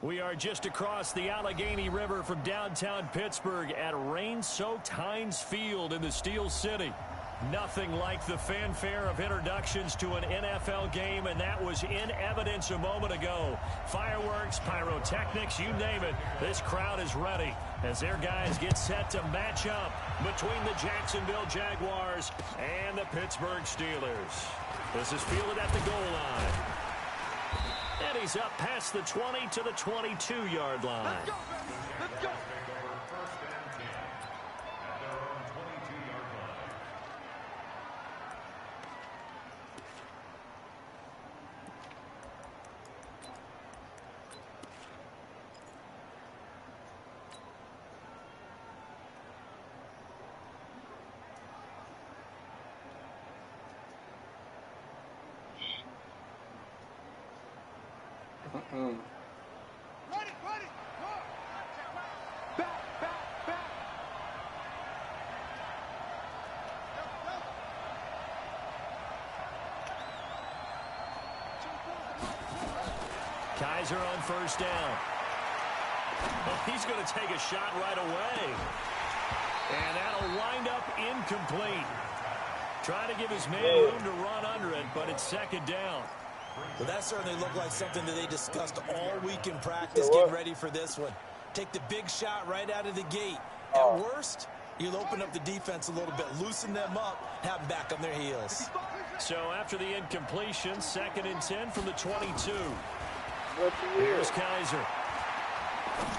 We are just across the Allegheny River from downtown Pittsburgh at rain-soaked Heinz Field in the Steel City. Nothing like the fanfare of introductions to an NFL game, and that was in evidence a moment ago. Fireworks, pyrotechnics, you name it. This crowd is ready as their guys get set to match up between the Jacksonville Jaguars and the Pittsburgh Steelers. This is fielded at the goal line. And he's up past the 20 to the 22-yard line. Let's go, baby. Let's go. Ready. Back. Kaiser on first down. Oh, he's going to take a shot right away. And that'll wind up incomplete. Trying to give his man room to run under it, but it's second down. Well, that certainly looked like something that they discussed all week in practice, getting ready for this one. Take the big shot right out of the gate. At worst, you'll open up the defense a little bit, loosen them up, have them back on their heels. So after the incompletion, 2nd and 10 from the 22. Here's Kaiser.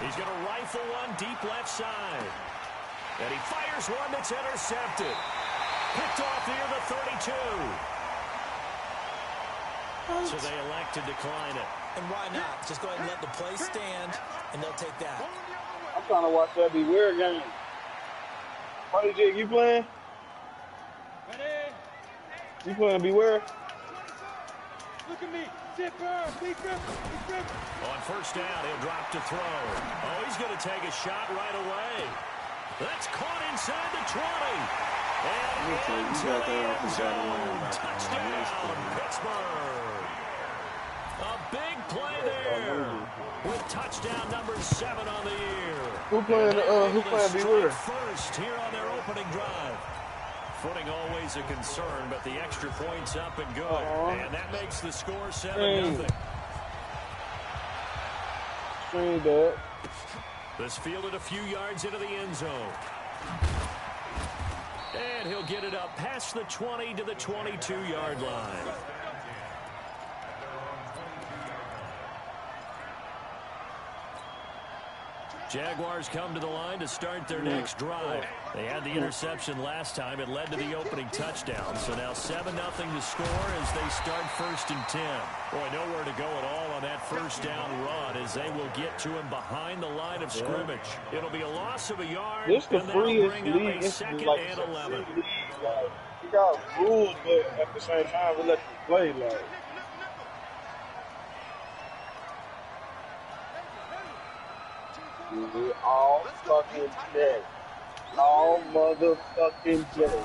He's going to rifle one deep left side. And he fires one that's intercepted. Picked off near the 32. So they elect to decline it. And why not? Just go ahead and let the play stand, and they'll take that. I'm trying to watch that Beware game. Money Jig, you playing? Ready. You playing Beware? Look at me. Zipper. Big grip. On first down, he'll drop to throw. Oh, he's going to take a shot right away. That's caught inside the 20. And into the end zone. Touchdown, Pittsburgh. A big play there with touchdown number 7 on the year. Who playing Beware? First here on their opening drive. Footing always a concern, but the extra point's up and good. And that makes the score 7-0. This fielded a few yards into the end zone. And he'll get it up past the 20 to the 22-yard line. Jaguars come to the line to start their next drive. They had the interception last time. It led to the opening touchdown. So now 7-0 to score as they start 1st and 10. Boy, nowhere to go at all on that first down run as they will get to him behind the line of scrimmage. It'll be a loss of a yard, This the and that'll freest bring up league. a This is 2nd like and 11. You got rules, but at the same time, we let you play like. All fucking day. All motherfucking day.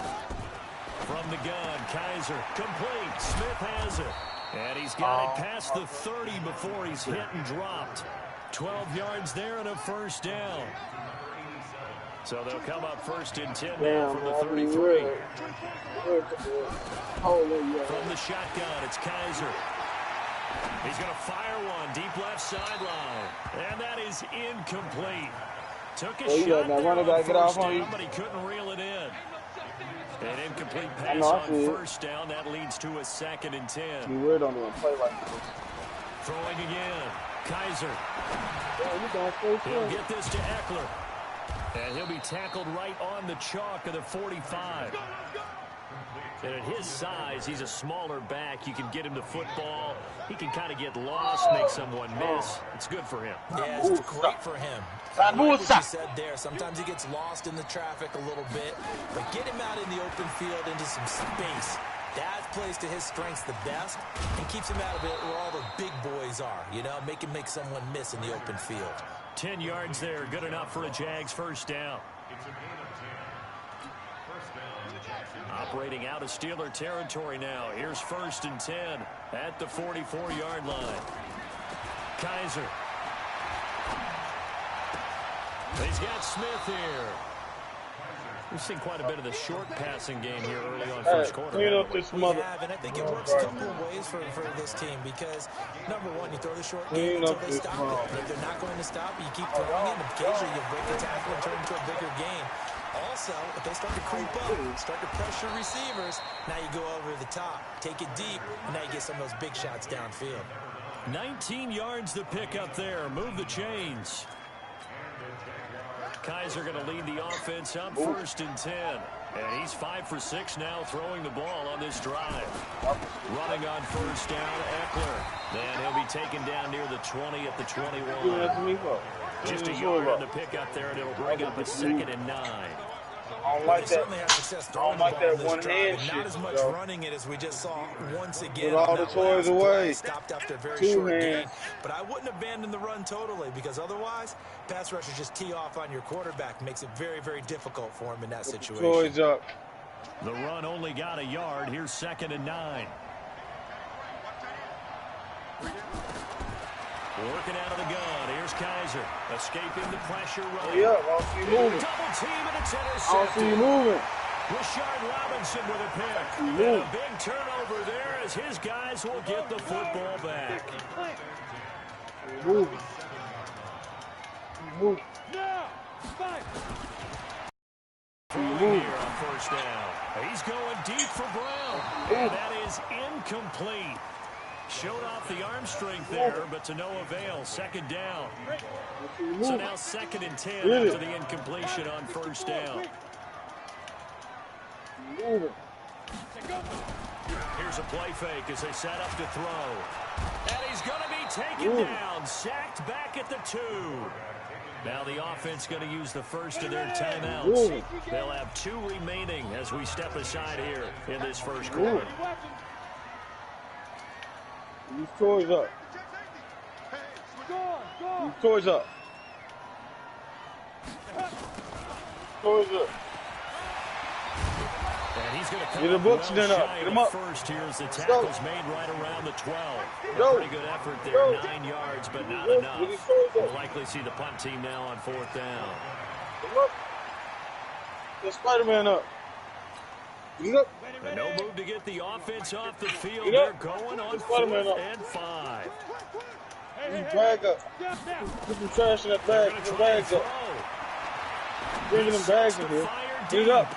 From the gun, Kaiser, complete. Smith has it. And he's got it past the 30 before he's hit and dropped. 12 yards there and a first down. So they'll come up 1st and 10 now from the 33. From the shotgun, it's Kaiser. He's going to fire one deep left sideline. And that is incomplete. Took a shot there on first down, but he couldn't reel it in. An incomplete pass on first down. That leads to a 2nd and 10. You weird on the play like this. Throwing again. Kaiser. He'll He'll get this to Eckler. And he'll be tackled right on the chalk of the 45. And at his size, he's a smaller back. You can get him to football. He can kind of get lost, make someone miss. It's good for him. Yeah, it's great for him. I like what you said there. Sometimes he gets lost in the traffic a little bit. But get him out in the open field into some space. That plays to his strengths the best and keeps him out of it where all the big boys are. You know, make someone miss in the open field. 10 yards there, good enough for a Jags first down. Operating out of Steeler territory now. Here's 1st and 10 at the 44-yard line. Kaiser. He's got Smith here. We've seen quite a bit of the short passing game here early on first quarter. Clean up this mother. And I think it works a couple of ways for this team because, number one, you throw the short game until they stop it. And if they're not going to stop it, you keep throwing it, and occasionally you break the tackle and turn it into a bigger game. Also, if they start to creep up, start to pressure receivers, now you go over the top, take it deep, and now you get some of those big shots downfield. 19 yards to pick up there. Move the chains. Kaiser going to lead the offense up 1st and 10. And he's 5 for 6 now throwing the ball on this drive. Running on 1st down, Eckler. Then he'll be taken down near the 20 at the 21. Just a yard on the pickup there, and it'll bring up a 2nd and 9. I don't like that. I don't like that one-hand shit. Not as much running it as we just saw once again. Put all the toys away. Stopped after a very short gain. But I wouldn't abandon the run totally because otherwise, pass rushers just tee off on your quarterback. Makes it very, very difficult for him in that situation. Toys up. The run only got a yard. Here's 2nd and 9. Working out of the gun. Here's Kaiser. Escaping the pressure run. Yeah, I don't see you moving. Double team and it's intercepted. I don't see you moving. Rashard Robinson with a pick. And a big turnover there as his guys will get the football back. Moving. Move. Here on 1st down. He's going deep for Brown. And that is incomplete. Showed off the arm strength there, but to no avail. 2nd down. So now 2nd and 10 after the incompletion on 1st down. Here's a play fake as they set up to throw. And he's going to be taken down. Sacked back at the 2. Now the offense going to use the first of their timeouts. They'll have 2 remaining as we step aside here in this first quarter. These toys up. These toys up. Toys up. And he's going to come get the books then up. Get them up. First here as the tackle's made right around the 12. A pretty good effort there. 9 yards, but not enough. We'll likely see the punt team now on 4th down. Come up. Get Spider-Man up. Get up. And no move to get the offense off the field. They're going on 4th and 5. Bag up. Put some trash in that bag. Put some bags up. Bringing them bags in here. Get it up.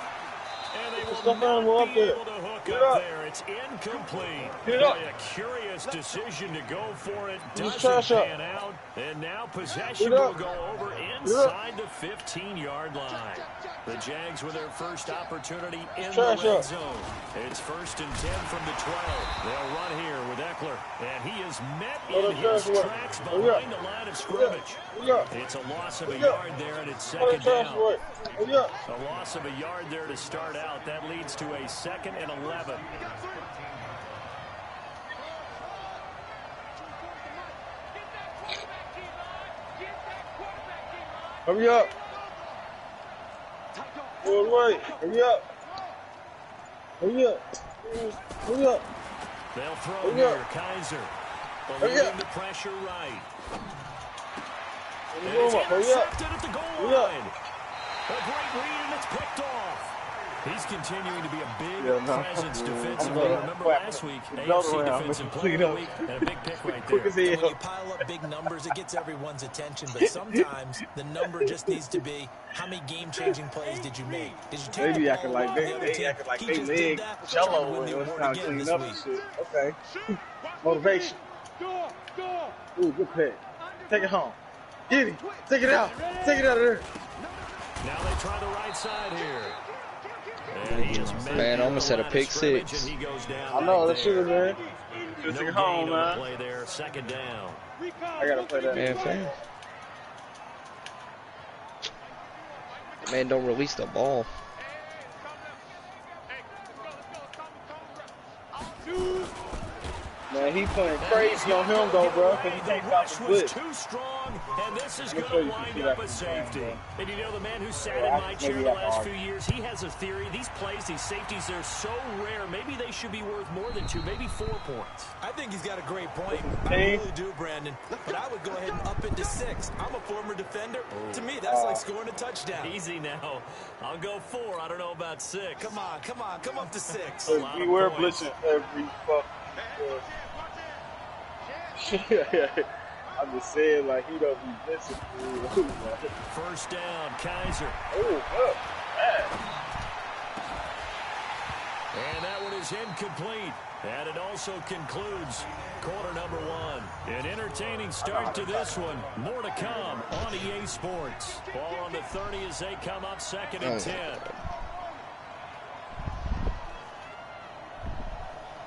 Put stuff animal up there. Get it up. It's incomplete. Get it up. A curious decision to go for it. Doesn't pan out. And now possession will go over inside the 15-yard line. The Jags with their first opportunity in the red zone. It's 1st and 10 from the 12. They'll run here with Eckler. And he is met in his tracks behind the line of scrimmage. It's a loss of a yard there, and it's 2nd down. A loss of a yard there to start out. That leads to a 2nd and 11. Hurry up. Good way. Hurry up. Hurry up. Hurry up. They'll throw here. Kaiser. Believing the pressure right. And it's intercepted at the goal line. A great read, and it's picked off. He's continuing to be a big presence defensively. Remember last week, AFC Defensive Player of the Week, and a big pick right there. When you pile up big numbers, it gets everyone's attention, but sometimes the number just needs to be how many game-changing plays did you make? Did you take the ball off the other team? He just did that. Trying to win the award again this week. Okay. Motivation. Ooh, good pick. Take it home. Get it. Take it out. Take it out of there. Now they try the right side here. Man, almost had a pick 6. I know, that shooter, man. Just take it home, man. Play there, 2nd down. I gotta play that. Man, fast. Man, don't release the ball. Man, he playing crazy on him though, bro, because he can't stop the blitz. Too strong, and this is going to wind up a safety. And you know, the man who sat in my chair the last few years, he has a theory. These plays, these safeties, they're so rare. Maybe they should be worth more than 2, maybe 4 points. I think he's got a great point. I really do, Brandon. But I would go ahead and up it to 6. I'm a former defender. To me, that's like scoring a touchdown. Easy now. I'll go 4. I don't know about 6. Come on. Come up to 6. Beware blitzing every fucking I'm just saying, like, he don't be blitzing. First down, Kaiser. Oh, good. And that one is incomplete. And it also concludes quarter number 1. An entertaining start to this one. More to come on EA Sports. Ball on the 30 as they come up 2nd and 10.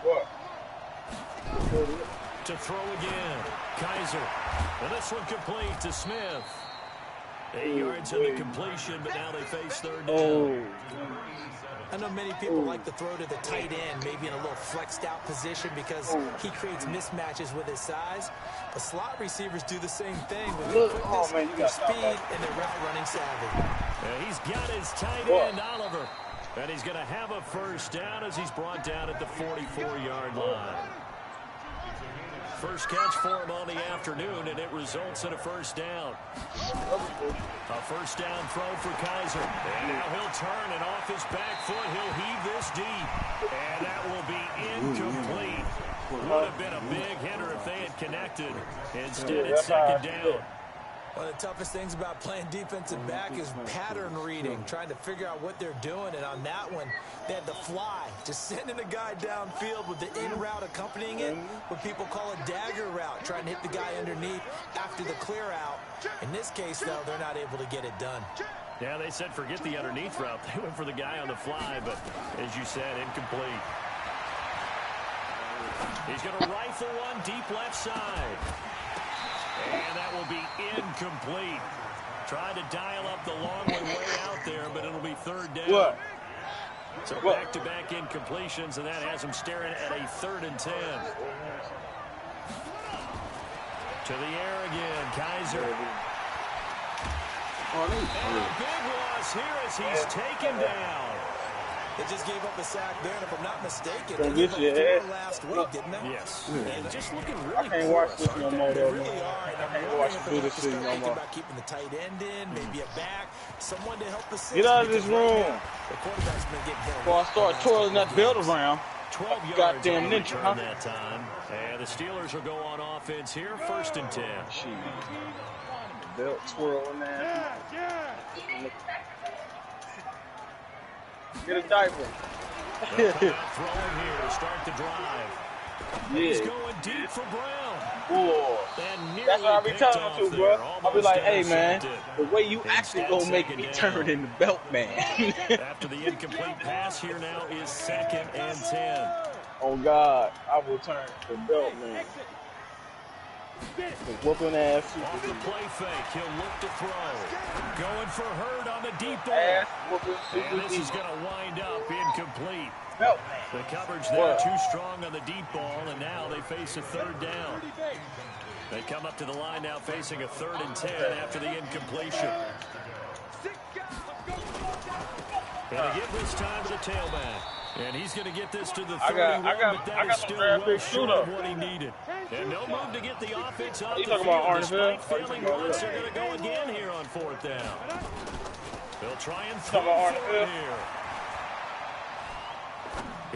What? To throw again. Kaiser. And this one complete to Smith. 8 yards in the completion, but now they face 3rd down. I know many people like to throw to the tight end, maybe in a little flexed out position because he creates mismatches with his size. But slot receivers do the same thing with their quickness, their speed, and their route running savvy. He's got his tight end, Oliver. And he's going to have a first down as he's brought down at the 44-yard line. First catch for him on the afternoon, and it results in a first down. A first down throw for Kaiser. And now he'll turn, and off his back foot, he'll heave this deep. And that will be incomplete. Would have been a big hitter if they had connected. Instead, it's 2nd down. One of the toughest things about playing defensive back is pattern reading, trying to figure out what they're doing. And on that one, they had the fly, just sending a guy downfield with the in route accompanying it, what people call a dagger route, trying to hit the guy underneath after the clear out. In this case, though, they're not able to get it done. Yeah, they said forget the underneath route. They went for the guy on the fly, but as you said, incomplete. He's going to rifle one deep left side. And that will be incomplete. Tried to dial up the long way out there, but it'll be 3rd down. What? So back-to-back incompletions, and that has him staring at a 3rd and 10. To the air again, Kaiser. And a big loss here as he's taken down. They just gave up a sack there, and if I'm not mistaken, Don't they get gave your up 4 last week, didn't they? Yes. And just looking really I can't watch this no more, They though, really man. are. And I can't watch you do this shit no thinking more. about keeping the tight end in, maybe a back, someone to help assist. Get out of this room The quarterback's been getting hit. before I start twirling that belt around. 12 yards Goddamn on ninja, return huh? that time. And the Steelers will go on offense here, 1st and 10. Shit. Belt twirling that. Get a diaper. Throwing here to start the drive. He's going deep for Brown. Boy. That's what I be telling him to, bro. I'll be like, hey, man, the way you actually gonna make me turn in the belt, man. After the incomplete pass, here now is 2nd and 10. Oh, God, I will turn the belt, man. The whooping ass. Off the play fake, he'll look to throw. Going for Hurd on the deep ball. Ass whooping And this is super going to wind up incomplete. belt. The coverage there too strong on the deep ball, and now they face a 3rd down. They come up to the line now facing a 3rd and 10 after the incompletion. Gonna give this time to the tailback. And he's going to get this to the 31, but that is still well short of what he needed. And no move to get the offense off the field. Despite failing once, they're going to go again here on 4th down. They'll try and throw for it here.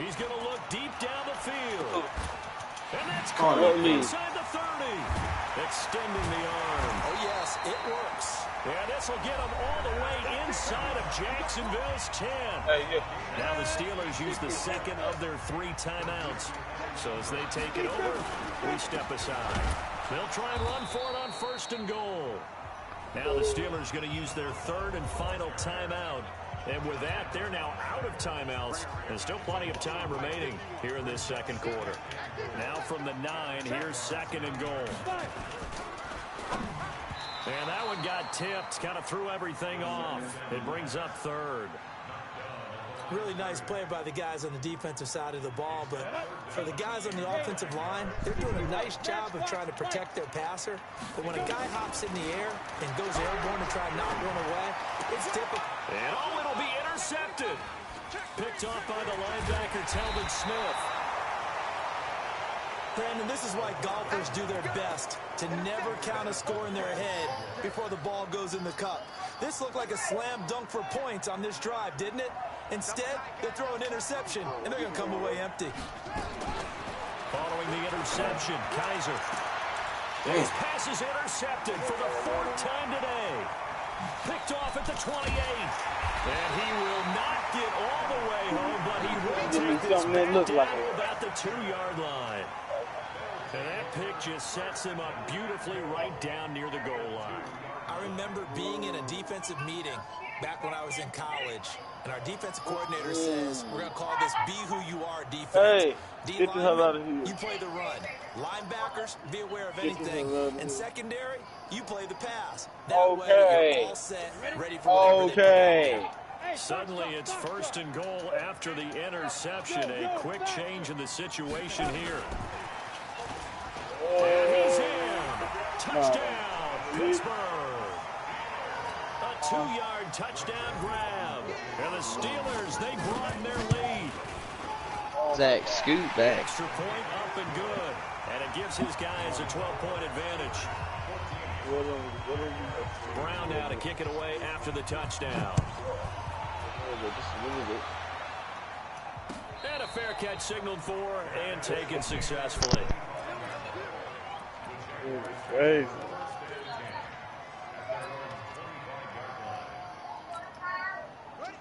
He's going to look deep down the field. And that's caught inside the 30. Extending the arm. Oh, yes, it works. And this will get them all the way inside of Jacksonville's 10. Now the Steelers use the 2nd of their 3 timeouts. So as they take it over, we step aside. They'll try and run for it on 1st and goal. Now the Steelers going to use their 3rd and final timeout. And with that, they're now out of timeouts. There's still plenty of time remaining here in this 2nd quarter. Now from the 9, here's 2nd and goal. And that one got tipped, kind of threw everything off. It brings up 3rd. Really nice play by the guys on the defensive side of the ball, but for the guys on the offensive line, they're doing a nice job of trying to protect their passer. But when a guy hops in the air and goes airborne to try and knock one away, it's difficult. And it'll be intercepted. Picked off by the linebacker, Talbot Smith. Brandon, this is why golfers do their best to never count a score in their head before the ball goes in the cup. This looked like a slam dunk for points on this drive, didn't it? Instead, they throw an interception, and they're going to come away empty. Following the interception, Kaiser. His pass is intercepted for the 4th time today. Picked off at the 28. And he will not get all the way home, but he will take this back down about the 2-yard line. And that pick just sets him up beautifully right down near the goal line. I remember being in a defensive meeting back when I was in college, and our defensive coordinator says, we're going to call this be who you are defense. Hey, get the hell out of here. You play the run. Linebackers, be aware of anything. And secondary, you play the pass. That way you're all set, ready for whatever they put. Suddenly it's 1st and goal after the interception. A quick change in the situation here. And he's in. Touchdown, Pittsburgh. A 2-yard touchdown grab. And the Steelers, they broaden their lead. Zach, scoot back. Extra point up and good. And it gives his guys a 12-point advantage. Brown now to kick it away after the touchdown. And a fair catch signaled for and taken successfully. Crazy.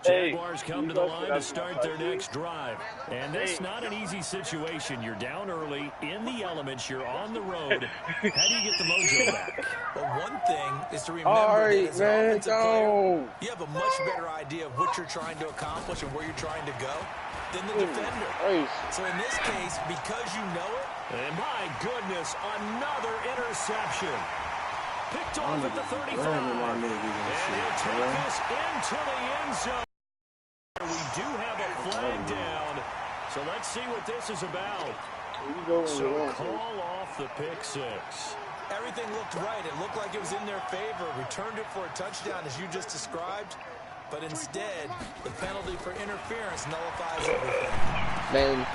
Jaguars come to the line to start their next drive. And that's not an easy situation. You're down early, in the elements, you're on the road. How do you get the mojo back? Well, one thing is to remember that as an offensive player, you have a much better idea of what you're trying to accomplish and where you're trying to go than the defender. So in this case, because you know it. And my goodness, another interception. Picked off at the 35. And he'll take this into the end zone. We do have a flag down. So let's see what this is about. So call off the pick 6. Everything looked right. It looked like it was in their favor. Returned it for a touchdown, as you just described. But instead, the penalty for interference nullifies everything. Man,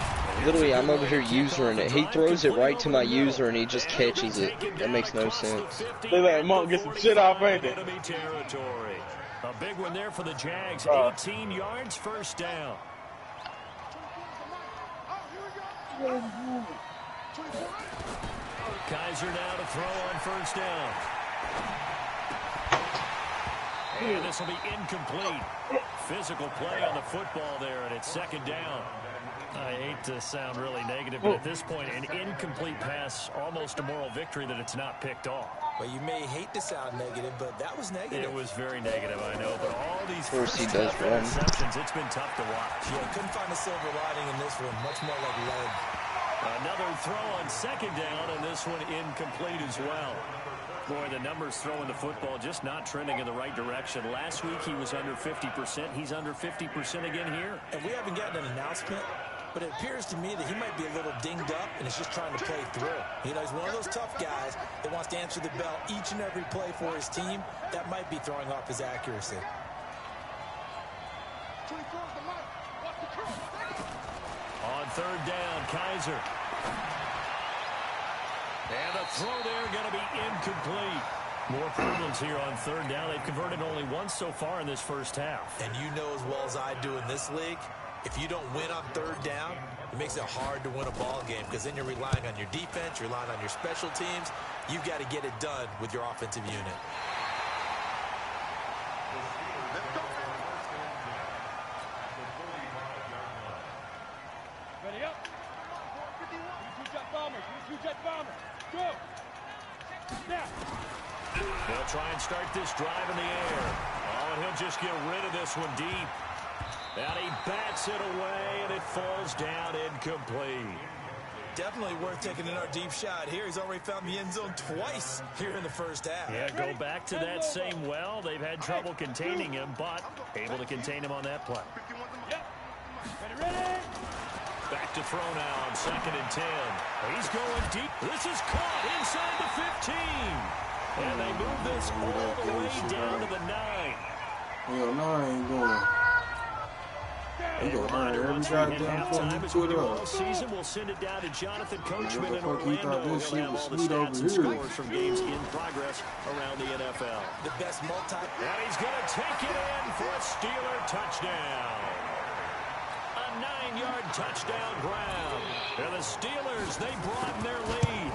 literally, I'm over here usering it. He throws it right to my user, and he just catches it. That makes no sense. They let him up, get some shit off, ain't they? A big one there for the Jags. 18 yards, 1st down. Kaiser now to throw on 1st down. And this will be incomplete. Physical play on the football there, and it's 2nd down. I hate to sound really negative, but at this point, an incomplete pass, almost a moral victory that it's not picked off. Well, you may hate to sound negative, but that was negative. It was very negative, I know, but all these interceptions, it's been tough to watch. Yeah, couldn't find a silver lining in this one, much more like lead. Another throw on 2nd down, and this one incomplete as well. Boy, the numbers throwing the football just not trending in the right direction. Last week he was under 50%. He's under 50% again here. And we haven't gotten an announcement, but it appears to me that he might be a little dinged up and is just trying to play through. You know, he's one of those tough guys that wants to answer the bell each and every play for his team. That might be throwing off his accuracy. On 3rd down, Kaiser. And the throw there going to be incomplete. More problems here on 3rd down. They've converted only once so far in this 1st half. And you know as well as I do in this league, if you don't win on 3rd down, it makes it hard to win a ball game because then you're relying on your defense, you're relying on your special teams. You've got to get it done with your offensive unit. Ready up. 2-jet bombers. 2-jet bombers. Go. Now. They'll try and start this drive in the air. Oh, and he'll just get rid of this one deep. And he bats it away, and it falls down incomplete. Definitely worth taking another deep shot here. He's already found the end zone twice here in the 1st half. Yeah, go back to that same well. They've had trouble containing him, but able to contain him on that play. Back to throw now on 2nd and 10. He's going deep. This is caught inside the 15. And they move this all the way down to the 9. Hell no, I ain't going. He gonna hurt every goddamn time he put up. Season, we'll send it down to Jonathan Coachman in Orlando. This shit was all the sweet stats over and here. scores from games in progress around the NFL. The best multi. And he's going to take it in for a Steeler touchdown. A 9-yard touchdown grab. And the Steelers, they broaden their lead.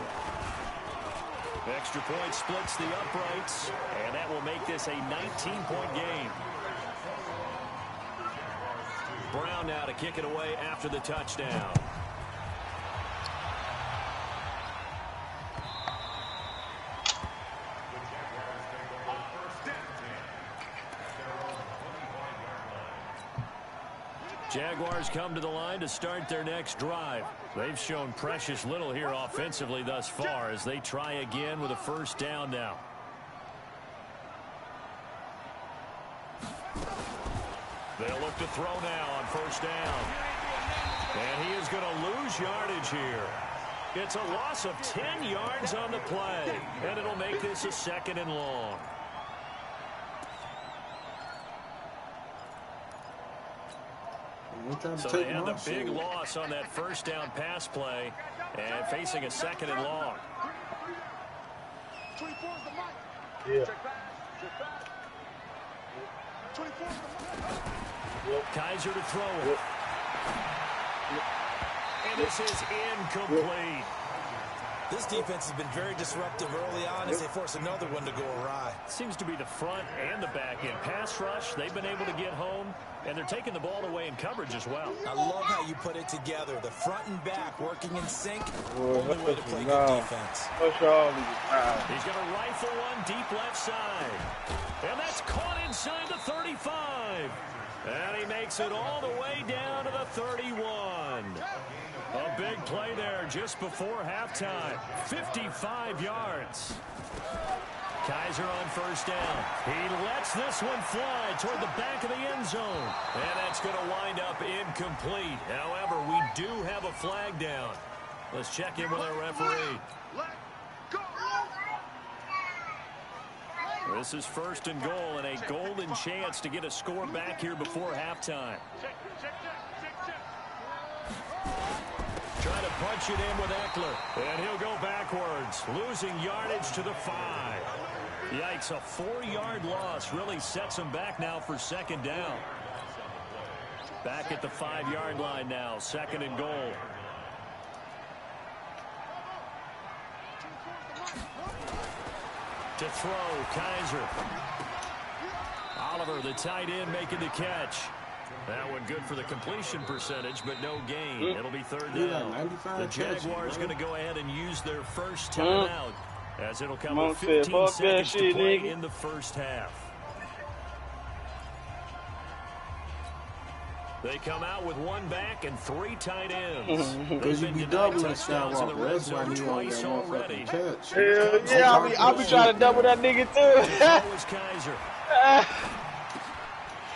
Extra point splits the uprights, and that will make this a 19-point game. Brown now to kick it away after the touchdown. Jaguars come to the line to start their next drive. They've shown precious little here offensively thus far as they try again with a first down now. They'll look to throw now on first down. And he is going to lose yardage here. It's a loss of 10 yards on the play. And it'll make this a 2nd and long. So they had the big loss on that first down pass play and facing a 2nd and long. Yeah. Kaiser to throw it. And this is incomplete. This defense has been very disruptive early on as they force another one to go awry. Seems to be the front and the back end. Pass rush, they've been able to get home, and they're taking the ball away in coverage as well. I love how you put it together. The front and back working in sync. Only way to play good defense. He's going to rifle one deep left side. And that's caught inside the 35. And he makes it all the way down to the 31. A big play there just before halftime. 55 yards. Kaiser on first down. He lets this one fly toward the back of the end zone. And that's going to wind up incomplete. However, we do have a flag down. Let's check in with our referee. This is 1st and goal and a golden chance to get a score back here before halftime. Trying to punch it in with Eckler. And he'll go backwards, losing yardage to the 5. Yikes, a 4-yard loss really sets him back now for 2nd down. Back at the 5-yard line now, 2nd and goal. To throw, Kaiser. Oliver, the tight end, making the catch. That one good for the completion percentage, but no gain. It'll be 3rd down. The Jaguars going to go ahead and use their first timeout, as it'll come with 15 seconds to play in the first half. They come out with 1 back and 3 tight ends. Because you be doubling Skywalker. That's why he on that motherfucking catch. Hell yeah, I'll be trying to double that nigga too. Kaiser.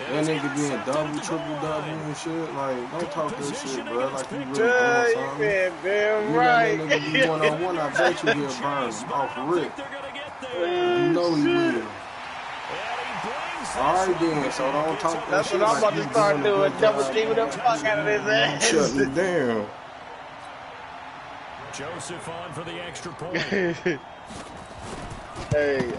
That nigga being double, triple-double and shit. Like, don't talk that shit, bro. Like, you really doing Yeah, something. you been damn You right. let that nigga be one-on-one, I bet you he'll burn off the rip. You know he will. Alright then, so don't talk that That's shit what I'm like about to you start doing doing. a good Double job. teaming the fuck out of his ass. Shut me down. Joseph on for the extra point. Hey,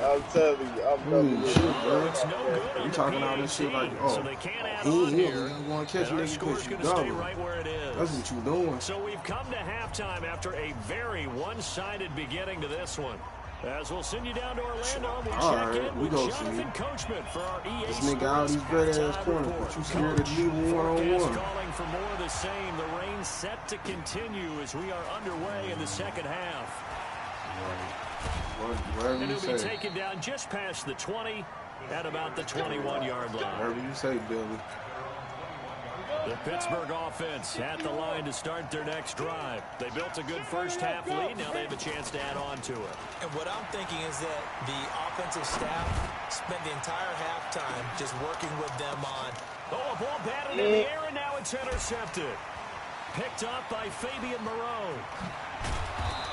I'm telling you, I'm telling you. Shit, bro. It's no good. You talking all this shit like, So oh, they can't add he on ain't here. going to catch And our nigga score's because you going to stay double. right where it is. That's what you doing. So we've come to halftime after a very one-sided beginning to this one. As we'll send you down to Orlando, we'll check in with Jonathan Coachman for our EA This nigga out these great-ass corners, but you scared to leave him one-on-one. Calling for more of the same. The rain set to continue as we are underway in the second half. Whatever And you it'll be say. taken down just past the 20 at about the 21-yard line. Whatever you say, Billy. The Pittsburgh offense at the line to start their next drive. They built a good first half lead. Now they have a chance to add on to it. And what I'm thinking is that the offensive staff spent the entire halftime just working with them on. Oh, a ball batted in the air, and now it's intercepted. Picked up by Fabian Moreau.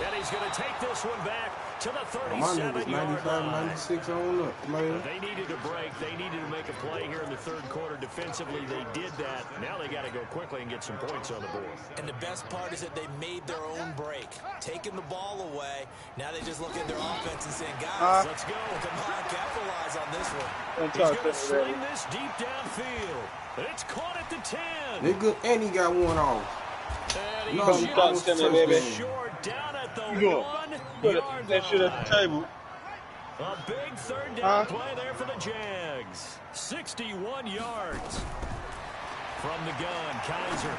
And he's going to take this one back to the 37-yard line. 96 on up, player. They needed a break. They needed to make a play here in the third quarter. Defensively, they did that. Now they got to go quickly and get some points on the board. And the best part is that they made their own break, taking the ball away. Now they just look at their offense and saying, guys, let's go. Come on, capitalize on this one. He's going to sling this deep downfield. It's caught at the 10. Nigga, and he got one off. And No, he just short down at the 1-yard that shit at the table. A big third down play there for the Jags. 61 yards from the gun. Kaiser.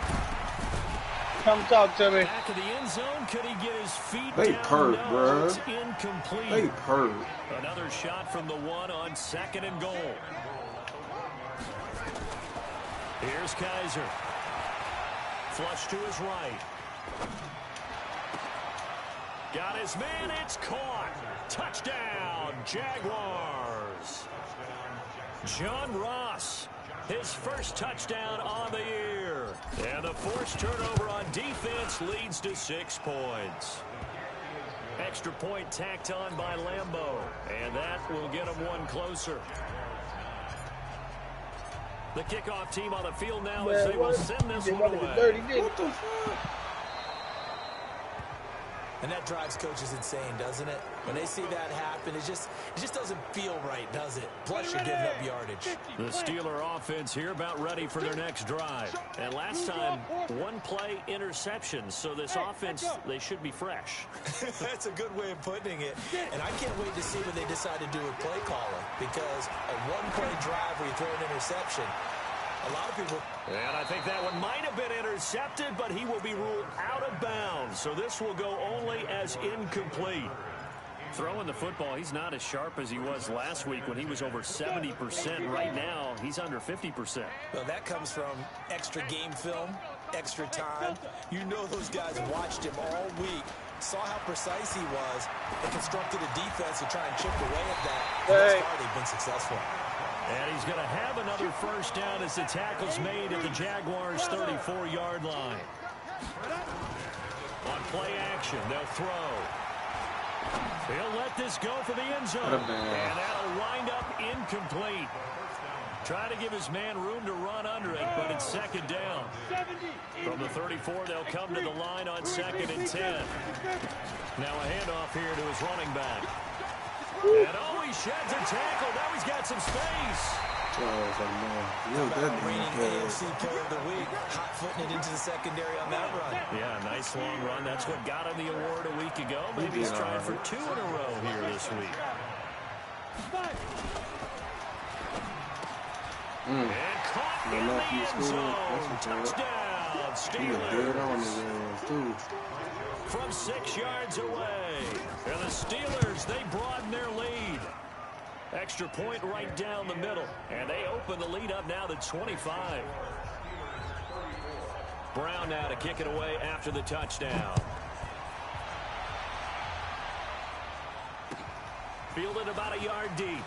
Come talk to me. Back of the end zone. Could he get his feet They down? purred, No, bro. it's incomplete. They purred. Another shot from the 1 on 2nd and goal. Here's Kaiser. Flush to his right. Got his man. It's caught. Touchdown, Jaguars. John Ross, his first touchdown on the year. And the forced turnover on defense leads to 6 points. Extra point tacked on by Lambeau. And that will get him one closer. The kickoff team on the field now as they will send this one away. What the fuck? And that drives coaches insane, doesn't it? When they see that happen, it just doesn't feel right, does it? Plus, you're giving up yardage. The Steeler offense here about ready for their next drive. And last time, 1-play interception. So this offense, they should be fresh. That's a good way of putting it. And I can't wait to see what they decide to do with play calling. Because a 1-play drive where you throw an interception, a lot of people... And I think that one might have been intercepted, but he will be ruled out of bounds. So this will go only as incomplete. Throwing the football, he's not as sharp as he was last week when he was over 70%. Right now, he's under 50%. Well, that comes from extra game film, extra time. You know those guys watched him all week, saw how precise he was, and constructed a defense to try and chip away at that. And thus far, they've been successful. And he's going to have another first down as the tackle's made at the Jaguars' 34-yard line. On play action, they'll throw. He'll let this go for the end zone. And that'll wind up incomplete. Try to give his man room to run under it, but it's 2nd down. From the 34, they'll come to the line on 2nd and 10. Now a handoff here to his running back. And he sheds a tackle. Now he's got some space. Reigning AFC player of the week, hot-footing it into the secondary on that run. Yeah, nice long run. That's what got him the award a week ago. Maybe he's trying for 2 in a row here this week. And caught in the end zone. Touchdown, Steelers. From 6 yards away. And the Steelers, they broaden their lead. Extra point right down the middle. And they open the lead up now to 25. Brown now to kick it away after the touchdown. Fielded about a yard deep.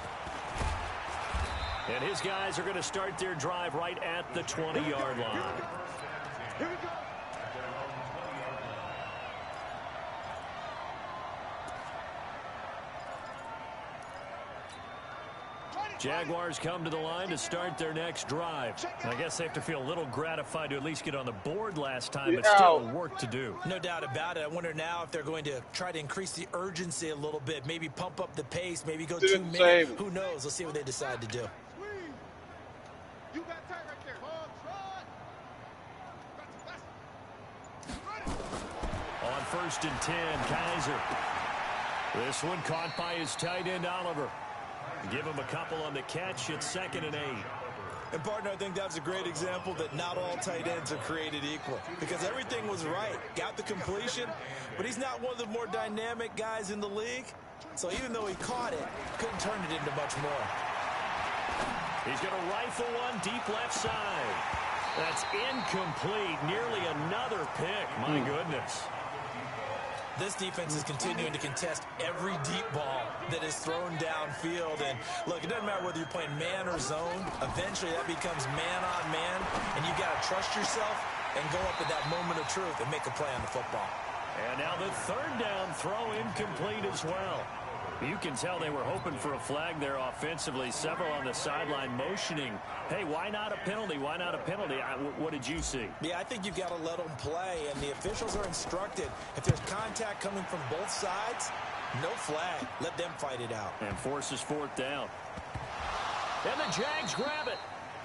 And his guys are going to start their drive right at the 20-yard line. Here we go. Jaguars come to the line to start their next drive. I guess they have to feel a little gratified to at least get on the board last time, but still work to do. No doubt about it. I wonder now if they're going to try to increase the urgency a little bit, maybe pump up the pace, maybe go 2 minutes. Who knows? Let's see what they decide to do. You got tight right there. On 1st and 10, Kaiser. This one caught by his tight end, Oliver. Give him a couple on the catch. It's 2nd and 8. And, partner, I think that's a great example that not all tight ends are created equal. Because everything was right. Got the completion, but he's not one of the more dynamic guys in the league. So even though he caught it, couldn't turn it into much more. He's going to rifle one deep left side. That's incomplete. Nearly another pick. My goodness. This defense is continuing to contest every deep ball that is thrown downfield. And look, it doesn't matter whether you're playing man or zone. Eventually, that becomes man on man, and you got to trust yourself and go up at that moment of truth and make a play on the football. And now the third down throw incomplete as well. You can tell they were hoping for a flag there offensively. Several on the sideline motioning, hey, why not a penalty? Why not a penalty? What did you see? Yeah, I think you've got to let them play, and the officials are instructed. If there's contact coming from both sides, no flag. Let them fight it out. And forces fourth down. And the Jags grab it.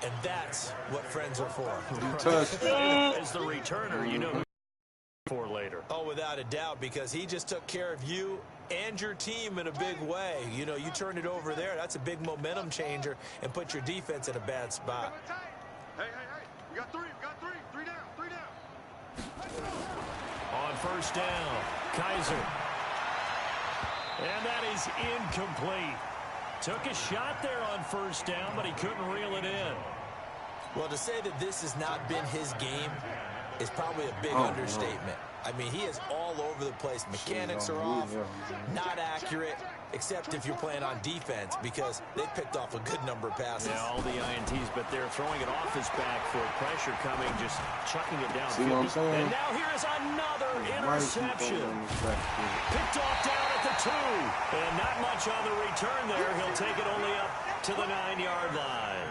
And that's what friends are for. As the returner, you know who for later. Oh, without a doubt, because he just took care of you and your team in a big way. You know, you turn it over there, that's a big momentum changer and put your defense in a bad spot. Hey, we got three down. On first down, Kaiser. And that is incomplete. Took a shot there on first down, but he couldn't reel it in. Well, to say that this has not been his game is probably a big understatement. I mean, he is all over the place. Mechanics are off, not accurate, except if you're playing on defense, because they picked off a good number of passes. Yeah, all the INTs, but they're throwing it off his back for pressure coming, just chucking it down. See what I'm saying? And now here is another interception. Picked off down at the 2. And not much on the return there. He'll take it only up to the 9-yard line.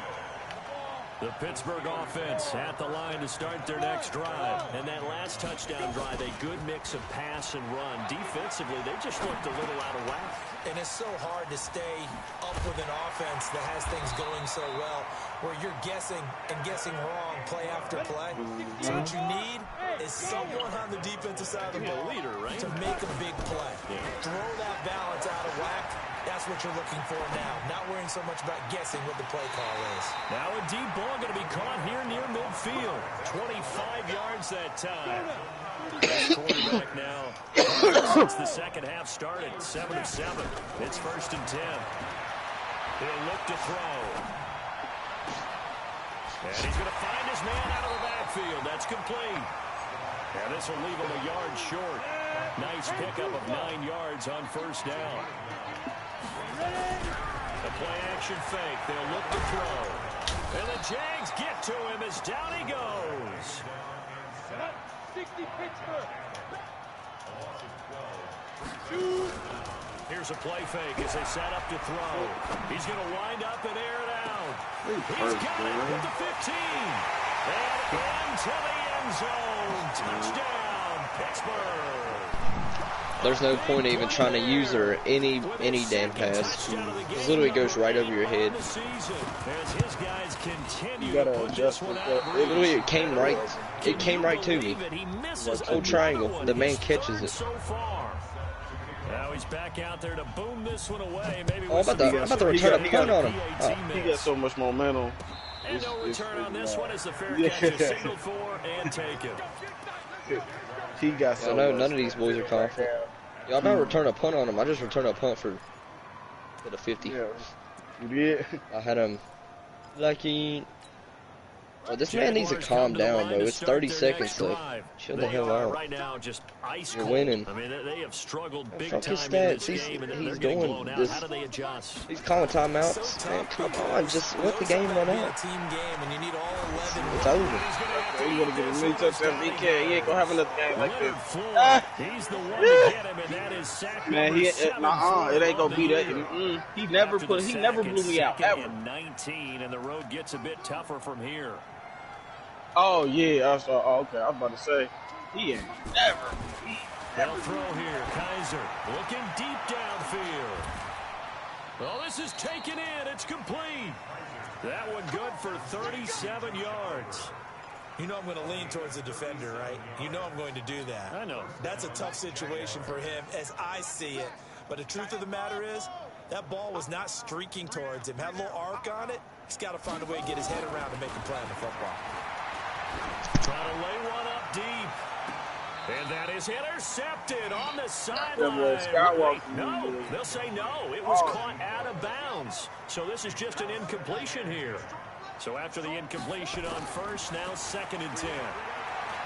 The Pittsburgh offense at the line to start their next drive. And that last touchdown drive, a good mix of pass and run. Defensively, they just looked a little out of whack. And it's so hard to stay up with an offense that has things going so well, where you're guessing and guessing wrong play after play. So what you need is someone on the defensive side of the ball to make a big play. Throw that balance out of whack. That's what you're looking for now. Not worrying so much about guessing what the play call is. Now a deep ball going to be caught here near midfield. 25 yards that time. Best quarterback now since the second half started. 7 of 7. It's 1st and 10. He'll look to throw. And he's going to find his man out of the backfield. That's complete. And this will leave him a yard short. Nice pickup of 9 yards on first down. The play-action fake. They'll look to throw. And the Jags get to him as down he goes. 60 Pittsburgh. Here's a play fake as they set up to throw. He's going to wind up and air it out. He's got it with the 15. And into the end zone. Touchdown, Pittsburgh. There's no point even trying to use her any damn pass. It literally goes right over your head. You gotta adjust with that. Literally, it came right to me. Full triangle. The man catches it. Now he's back out there to boom this one away. Maybe I'm about to return a punt on him. He got so much momentum. And no return on this one as the fair catch is signaled for and taken. He got so none of these boys are confident. Y'all about to return a punt on him. I just returned a punt for the 50. Yeah. You did? I had him lucky. Oh, this man needs to calm down, bro. It's 30 seconds left. Chill the hell out. Right now, just ice You're winning. I mean, they have struggled big Fuck time his in this stats. game, and He's they're getting doing blown out. this. How do they adjust? He's calling timeouts. Man, come on. Just let the game run out. Team game, and you need all 11. It's over. He's gonna get a mini touchdown. He ain't gonna have another game like this. He's the one to get him, and that is sack Man, number 7 it ain't gonna be that. He never blew me out ever. 19, and the road gets a bit tougher from here. Oh yeah, okay. I was about to say he ain't never. They'll throw here. Kaiser looking deep downfield. Well, this is taken in. It's complete. That one good for 37 yards. You know I'm going to lean towards the defender, right? You know I'm going to do that. I know. That's a tough situation for him as I see it. But the truth of the matter is, that ball was not streaking towards him. Had a little arc on it. He's got to find a way to get his head around and make a play on the football. Trying to lay one up deep. And that is intercepted on the sideline. No, they'll say no. It was caught out of bounds. So this is just an incompletion here. So after the incompletion on first, now 2nd and 10.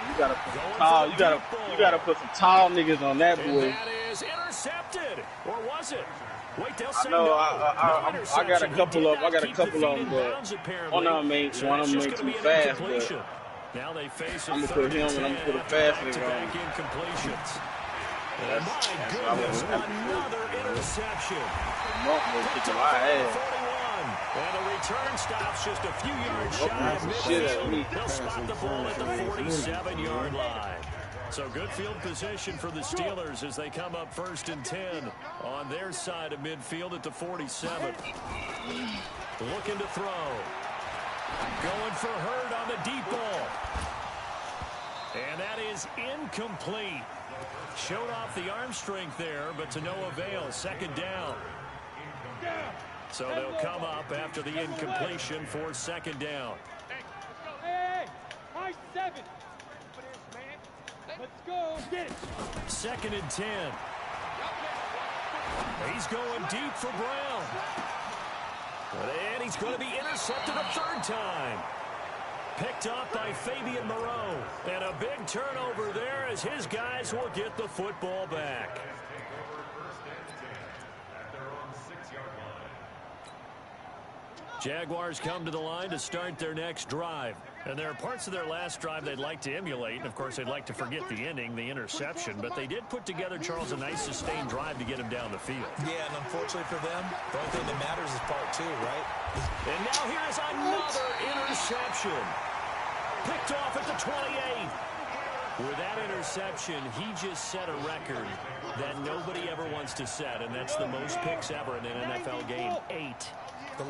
You gotta put some tall. You gotta put some tall niggas on that boy. And that is intercepted, or was it? Wait, they'll say no. No I got a couple of. I got a couple of them, but one of them ain't too fast. But now they face I'm gonna put him and I'm gonna put a fast nigga on. Incompletions. That's My goodness, another interception. And the return stops just a few yards shy of midfield. They'll spot the ball at the 47-yard line. So good field position for the Steelers as they come up 1st and 10 on their side of midfield at the 47. Looking to throw. Going for Hurd on the deep ball. And that is incomplete. Showed off the arm strength there, but to no avail. 2nd down. So they'll come up after the incompletion for 2nd down. Hey, high 7. Let's go. Get it. 2nd and 10. He's going deep for Brown. And he's going to be intercepted a 3rd time. Picked up by Fabian Moreau. And a big turnover there as his guys will get the football back. Jaguars come to the line to start their next drive. And there are parts of their last drive they'd like to emulate. And, of course, they'd like to forget the ending, the interception. But they did put together, Charles, a nice sustained drive to get him down the field. Yeah, and unfortunately for them, the only thing that matters is part 2, right? And now here is another interception. Picked off at the 28. With that interception, he just set a record that nobody ever wants to set. And that's the most picks ever in an NFL game. 8. The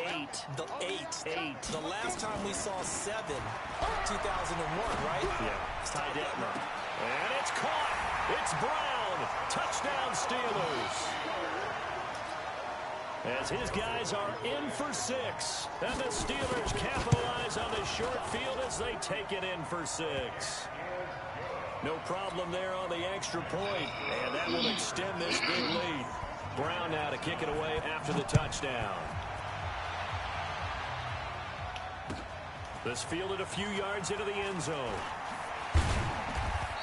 last time we saw 7, 2001, right? Yeah, Ty Detmer. And it's caught. It's Brown. Touchdown Steelers. As his guys are in for 6. And the Steelers capitalize on the short field as they take it in for 6. No problem there on the extra point. And that will extend this big lead. Brown now to kick it away after the touchdown. This fielded a few yards into the end zone.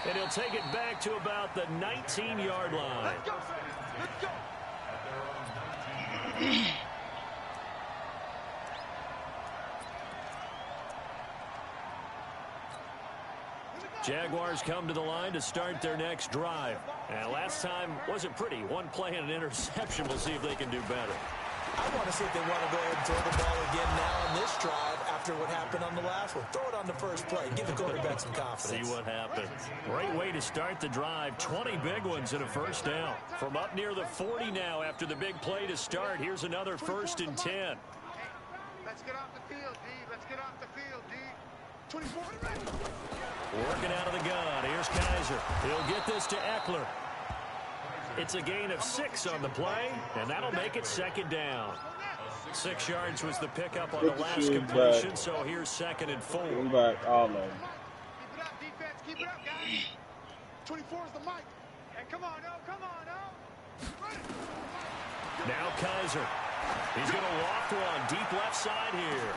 And he'll take it back to about the 19-yard line. Let's go. Jaguars come to the line to start their next drive. And last time wasn't pretty. One play and an interception. We'll see if they can do better. I want to see if they want to go ahead and throw the ball again now on this drive after what happened on the last one. Throw it on the first play. Give the quarterback some confidence. See what happens. Great way to start the drive. 20 big ones and a 1st down. From up near the 40 now after the big play to start. Here's another 1st and 10. Let's get off the field, D. Let's get off the field, D. 24. Working out of the gun. Here's Kaiser. He'll get this to Eckler. It's a gain of 6 on the play, and that'll make it 2nd down. 6 yards was the pickup on the last completion, so here's 2nd and 4. Keep it up, defense. Keep it up, guys. 24 is the mic. Hey, come on, Run it. Now Kaiser. He's going to loft one deep left side here.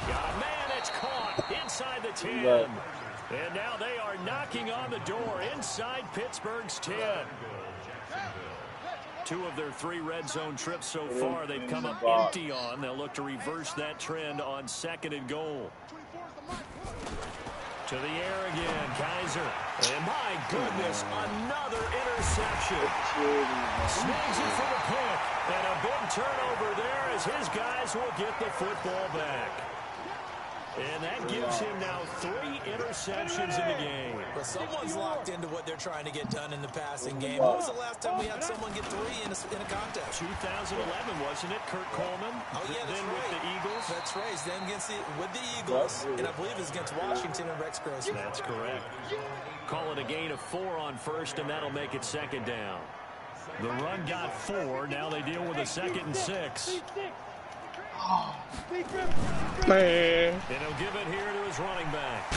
Got a man, it's caught inside the 10. And now they are knocking on the door inside Pittsburgh's 10. 2 of their 3 red zone trips so far they've come up empty on. They'll look to reverse that trend on 2nd and goal. To the air again, Kaiser. And my goodness, another interception. Snags it for the pick. And a big turnover there as his guys will get the football back. And that gives him now 3 interceptions in the game. But someone's locked into what they're trying to get done in the passing game. When was the last time we had someone get 3 in a contest? 2011, wasn't it? Kurt Coleman. Oh, yeah, that's then right. With the Eagles. That's right. Then with the Eagles. And I believe it's against Washington and Rex Grossman. That's correct. Call it a gain of 4 on 1st, and that'll make it 2nd down. The run got 4. Now they deal with a 2nd and 6. Man. And he'll give it here to his running back.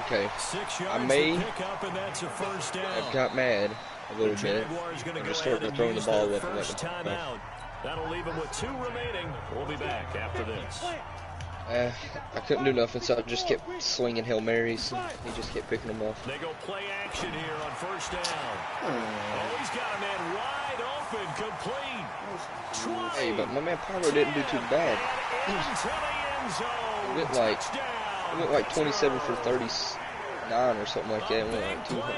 Okay. 6 yards I may pick up, and that's a 1st down. have got mad a little bit. I'm just starting throwing the ball with him. First time out. That'll leave him with 2 remaining. We'll be back after this. I couldn't do nothing, so I just kept swinging Hail Marys, and he just kept picking them off. They go play action here on first down. Oh, he's got a man wide open, complete. Hey, but my man Pyro didn't do too bad. It went like 27 for 39 or something like that. It went like 200.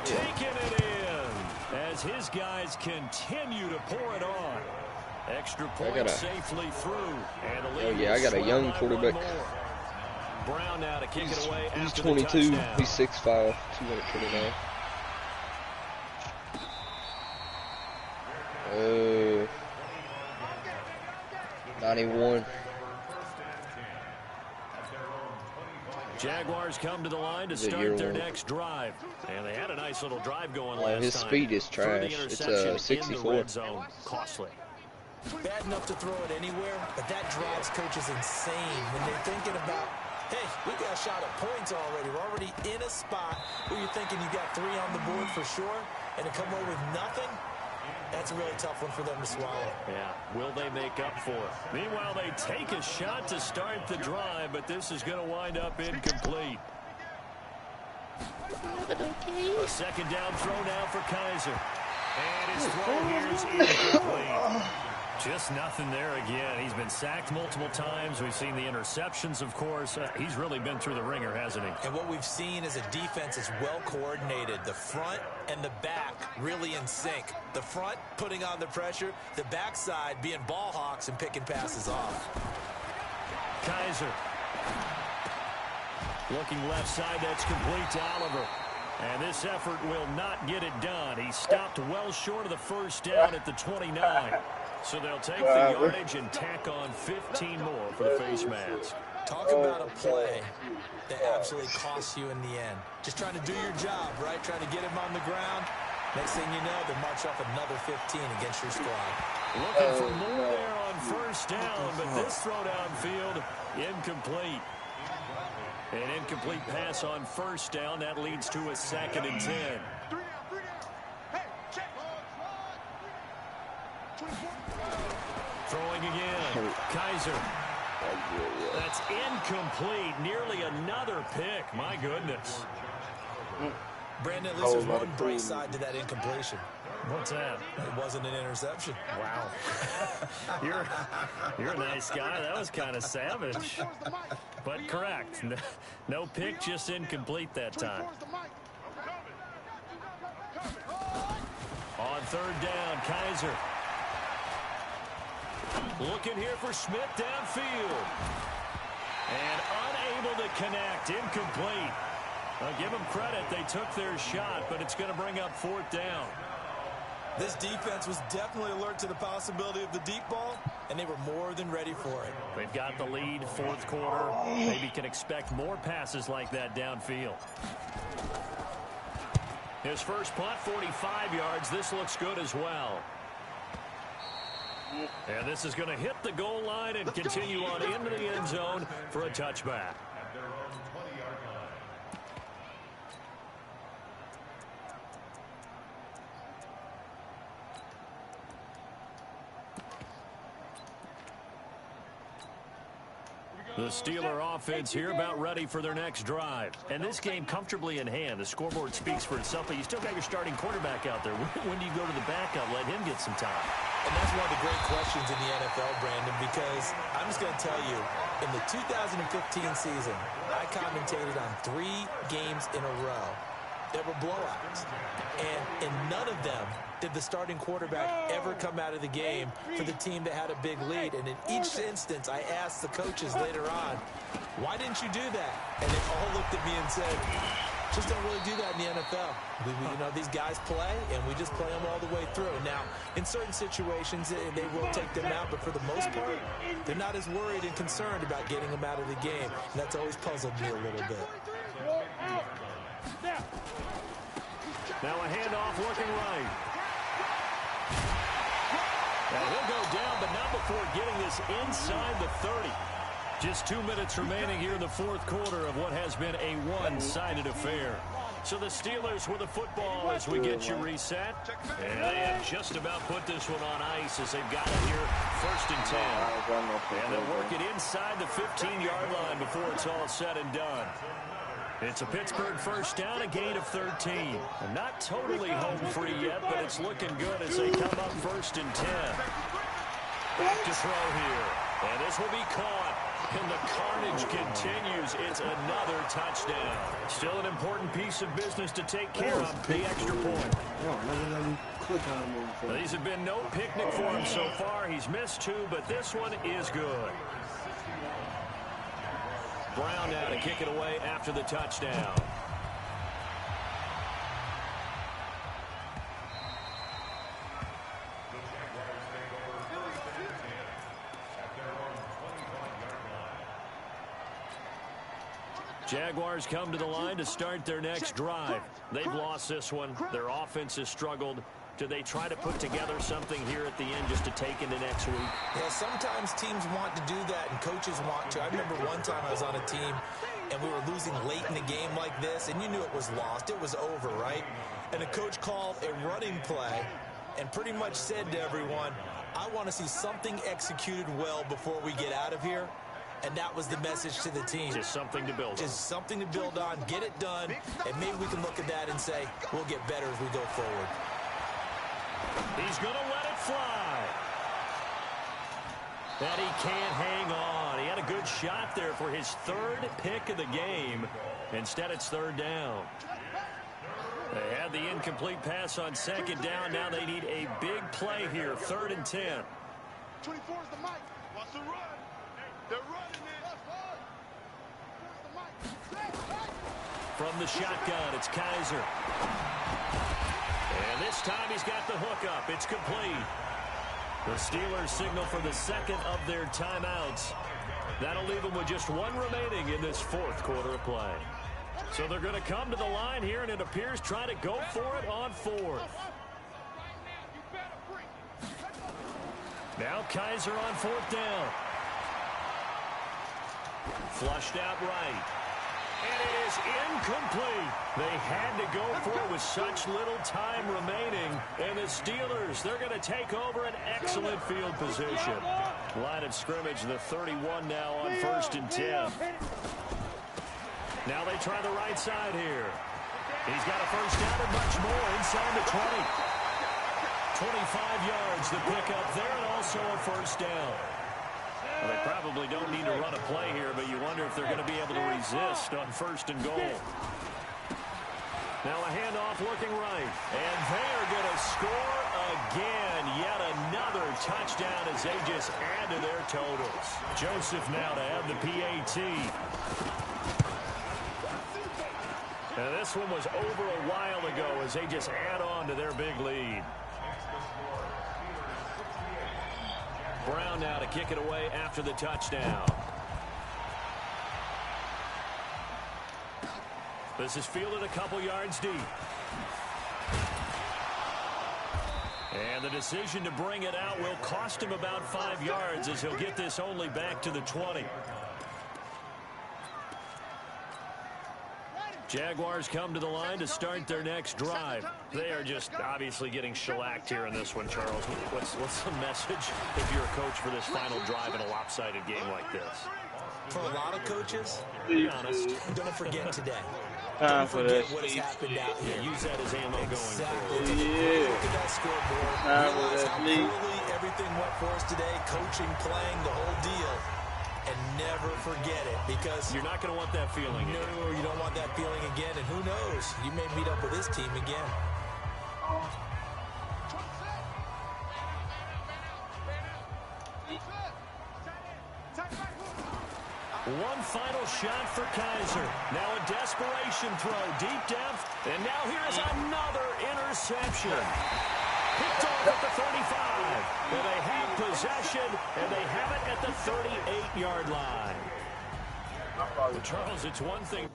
Taking it in as his guys continue to pour it on. Extra point safely through. And the lead I got a young quarterback. Brown now to kick it away. He's 22. He's 6'5", 229. 91. Jaguars come to the line to start their next drive. And they had a nice little drive going last time. His speed is trash. It's 64. Costly. Bad enough to throw it anywhere, but that drives coaches insane when they're thinking about, hey, we got a shot at points already. We're already in a spot where you're thinking you got 3 on the board for sure, and to come away with nothing, that's a really tough one for them to swallow. Yeah, will they make up for it? Meanwhile, they take a shot to start the drive, but this is going to wind up incomplete. A second down throw now for Kaiser. And his throw here is incomplete. Just nothing there again. He's been sacked multiple times. We've seen the interceptions, of course. He's really been through the ringer, hasn't he? And what we've seen is a defense is well coordinated. The front and the back really in sync. The front putting on the pressure. The backside being ball hawks and picking passes off. Kaiser. Looking left side, that's complete to Oliver. And this effort will not get it done. He stopped well short of the first down at the 29. So they'll take the yardage and tack on 15 more for the face mask. Talk about a play that absolutely costs you in the end. Just trying to do your job, right? Trying to get him on the ground. Next thing you know, they march off another 15 against your squad. Looking for more there on first down, but this throw downfield, incomplete. An incomplete pass on first down. That leads to a 2nd and 10. Throwing again. Kaiser. That's incomplete. Nearly another pick. My goodness. Brandon, at least there's one bright side to that incompletion. What's that? It wasn't an interception. Wow. You're a nice guy. That was kind of savage. But correct. No pick, just incomplete that time. On third down, Kaiser. Looking here for Smith downfield. And unable to connect. Incomplete. I'll give them credit. They took their shot, but it's going to bring up 4th down. This defense was definitely alert to the possibility of the deep ball, and they were more than ready for it. They've got the lead, 4th quarter. Maybe can expect more passes like that downfield. His first punt, 45 yards. This looks good as well. And this is going to hit the goal line and continue on into the end zone for a touchback. The Steeler offense here about ready for their next drive. And this game comfortably in hand. The scoreboard speaks for itself, but you still got your starting quarterback out there. When do you go to the backup? Let him get some time. And that's one of the great questions in the NFL, Brandon, because I'm just going to tell you, in the 2015 season, I commentated on 3 games in a row that were blowouts. And in none of them did the starting quarterback ever come out of the game for the team that had a big lead. And in each instance, I asked the coaches later on, why didn't you do that? And they all looked at me and said, just don't really do that in the NFL. You know, these guys play, and we just play them all the way through. Now, in certain situations, they will take them out, but for the most part, they're not as worried and concerned about getting them out of the game. And that's always puzzled me a little bit. Now a handoff looking right. Now he'll go down, but not before getting this inside the 30. Just 2 minutes remaining here in the 4th quarter of what has been a one-sided affair. So the Steelers with the football as we get you reset. And they have just about put this one on ice as they've got it here, 1st and 10. And they'll work it inside the 15-yard line before it's all said and done. It's a Pittsburgh first down, a gain of 13. And not totally home free yet, but it's looking good as they come up 1st and 10. Back to throw here. And this will be caught. And the carnage continues. It's another touchdown. Still an important piece of business to take care of, the extra point. These have been no picnic for him so far. He's missed 2, but this one is good. Brown now to kick it away after the touchdown. Jaguars come to the line to start their next drive. They've lost this one. Their offense has struggled. Do they try to put together something here at the end just to take into next week? Yeah, sometimes teams want to do that and coaches want to. I remember one time I was on a team and we were losing late in the game like this, and you knew it was lost. It was over, right? And the coach called a running play and pretty much said to everyone, I want to see something executed well before we get out of here. And that was the message to the team. Just something to build on. Just something to build on, get it done, and maybe we can look at that and say, we'll get better as we go forward. He's going to let it fly. And he can't hang on. He had a good shot there for his 3rd pick of the game. Instead, it's 3rd down. They had the incomplete pass on 2nd down. Now they need a big play here, 3rd and 10. 24 is the mic. Watch the run. They're running it. From the shotgun, it's Kaiser. And this time he's got the hook up. It's complete. The Steelers signal for the 2nd of their timeouts. That'll leave them with just 1 remaining in this 4th quarter of play. So they're going to come to the line here, and it appears try to go for it on 4th. Now Kaiser on 4th down. Flushed out right. And it is incomplete. They had to go for it with such little time remaining. And the Steelers, they're going to take over an excellent field position. Line of scrimmage, the 31 now on 1st and 10. Now they try the right side here. He's got a first down and much more inside the 20. 25 yards the pickup there, and also a first down. Well, they probably don't need to run a play here, but you wonder if they're going to be able to resist on 1st and goal. Now a handoff looking right. And they are going to score again. Yet another touchdown as they just add to their totals. Joseph now to have the PAT. And this one was over a while ago as they just add on to their big lead. Brown now to kick it away after the touchdown. This is fielded a couple yards deep. And the decision to bring it out will cost him about 5 yards as he'll get this only back to the 20. Jaguars come to the line to start their next drive. They are just obviously getting shellacked here in this one, Charles. What's the message if you're a coach for this final drive in a lopsided game like this? For a lot of coaches, be honest, don't forget today. Don't forget what has happened out here. Use that as ammo going forward. Yeah. Look at that scoreboard. Realize how poorly everything went for us today. Coaching, playing, the whole deal. And never forget it, because you're not going to want that feeling again. No, you don't want that feeling again, and who knows, you may meet up with this team again. One final shot for Kaiser. Now a desperation throw, deep depth, and now here's another interception. Picked off at the 35. And they have possession, and they have it at the 38-yard line. Charles, it's one thing.